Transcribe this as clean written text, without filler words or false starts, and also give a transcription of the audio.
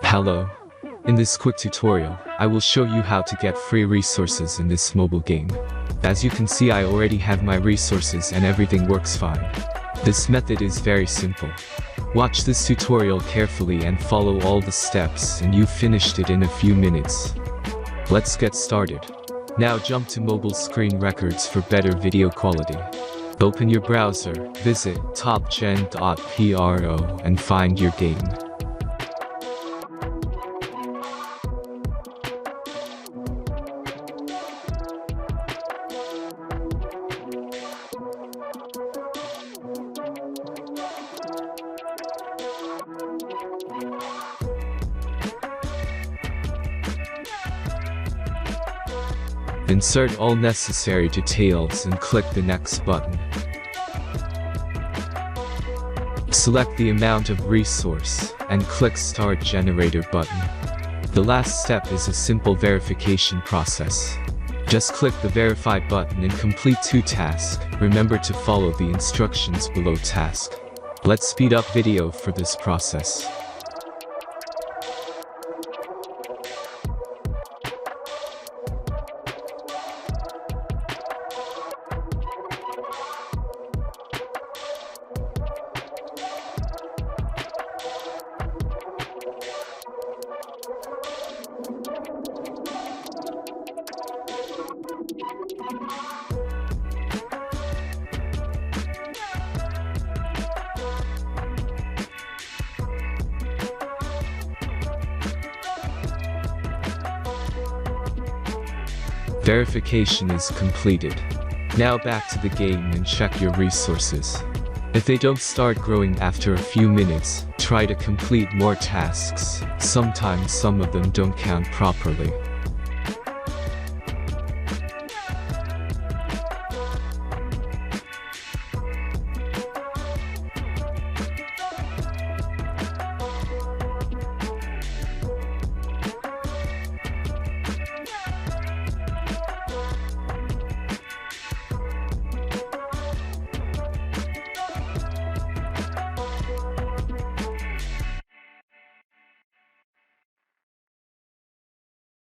Hello. In this quick tutorial, I will show you how to get free resources in this mobile game. As you can see, I already have my resources and everything works fine. This method is very simple. Watch this tutorial carefully and follow all the steps and you've finished it in a few minutes. Let's get started. Now jump to mobile screen records for better video quality. Open your browser, visit topgen.pro and find your game. Insert all necessary details and click the next button. Select the amount of resource and click Start Generator button. The last step is a simple verification process. Just click the Verify button and complete 2 tasks. Remember to follow the instructions below task. Let's speed up video for this process. Verification is completed. Now back to the game and check your resources. If they don't start growing after a few minutes, try to complete more tasks. Sometimes some of them don't count properly.